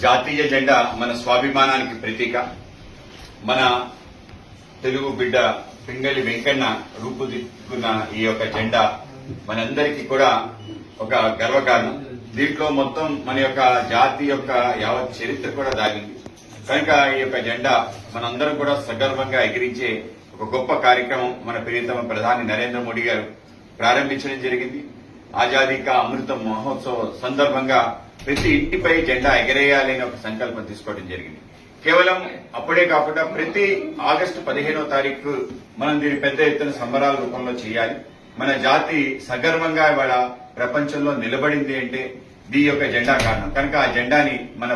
జాతీయ జెండా మన స్వాభిమానానికి ప్రతీక. మన తెలుగు బిడ్డ పింగళి వెంకన్న రూపుదిద్దుకున్న ఈ యొక్క జెండా మనందరికీ కూడా ఒక గర్వకారణం. దీంట్లో మొత్తం మన యొక్క జాతి యొక్క యావత్ చరిత్ర కూడా దాగింది. కనుక ఈ యొక్క జెండా మనందరం కూడా సగర్వంగా ఎగిరించే ఒక గొప్ప కార్యక్రమం మన ప్రియతమ ప్రధాని నరేంద్ర మోడీ గారు ప్రారంభించడం జరిగింది. ఆజాదీ కా అమృత మహోత్సవ్ సందర్భంగా ప్రతి ఇంటిపై జెండా ఎగరేయాలి అనే ఒక సంకల్పం తీసుకోవడం జరిగింది. కేవలం అప్పుడే కాకుండా ప్రతి ఆగస్టు 15వ తారీఖు మనం దీన్ని పెద్ద ఎత్తున సంబరాల రూపంలో చేయాలి. మన జాతి సగర్వంగా ఇవాళ ప్రపంచంలో నిలబడింది అంటే దీని యొక్క జెండా కారణం. కనుక ఆ జెండాని మన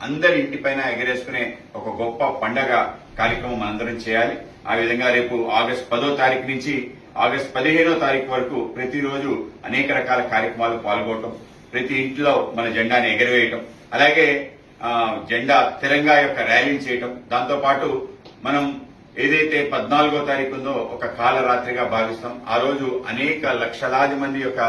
అందరి ఇంటిపైన ఎగరేసుకునే ఒక గొప్ప పండగ కార్యక్రమం మనందరం చేయాలి. ఆ విధంగా రేపు ఆగస్టు 10వ తారీఖు నుంచి ఆగస్టు 15వ తారీఖు వరకు ప్రతిరోజు అనేక రకాల కార్యక్రమాలు పాల్గొనడం, ప్రతి ఇంట్లో మన జెండాని ఎగరవేయటం, అలాగే జెండా తిరంగా యొక్క ర్యాలీ చేయటం, దాంతోపాటు మనం ఏదైతే 14వ తారీఖు ఉందో ఒక కాలరాత్రిగా భావిస్తాం. ఆ రోజు అనేక లక్షలాది మంది యొక్క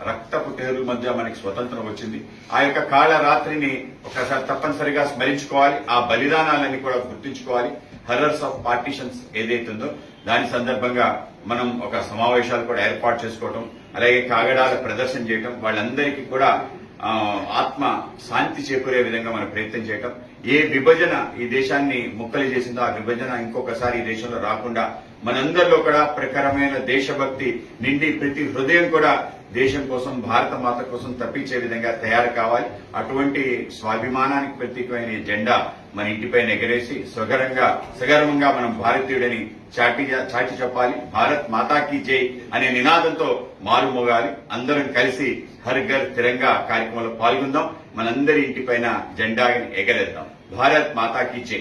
రక్తపు టేరుల మధ్య మనకి స్వతంత్రం వచ్చింది. ఆ యొక్క కాలరాత్రిని ఒకసారి తప్పనిసరిగా స్మరించుకోవాలి. ఆ బలిదానాలన్నీ కూడా గుర్తుంచుకోవాలి. హర్రర్స్ ఆఫ్ పార్టీషన్స్ ఏదైతే ఉందో దాని సందర్భంగా మనం ఒక సమావేశాలు కూడా ఏర్పాటు చేసుకోవటం, అలాగే కాగడాల ప్రదర్శన చేయటం, వాళ్ళందరికీ కూడా ఆత్మ శాంతి చేకూరే విధంగా మనం ప్రయత్నం చేయటం. ఏ విభజన ఈ దేశాన్ని ముక్కలు చేసిందో ఆ విభజన ఇంకొకసారి ఈ దేశంలో రాకుండా మనందరిలో కూడా ప్రఖరమైన దేశభక్తి నిండి ప్రతి హృదయం కూడా దేశం కోసం, భారత మాత కోసం తప్పించే విధంగా తయారు కావాలి. అటువంటి స్వాభిమానానికి ప్రతీకమైన ఈ జెండా మన ఇంటిపైన ఎగరేసి సగర్వంగా మనం భారతీయుడని చాటి చెప్పాలి. భారత్ మాతాకి జై అనే నినాదంతో మారుమోగాలి. అందరం కలిసి హర్ ఘర్ తిరంగా కార్యక్రమంలో పాల్గొందాం. మనందరి ఇంటిపైన జెండాని ఎగరేద్దాం. భారత్ మాతాకి జై.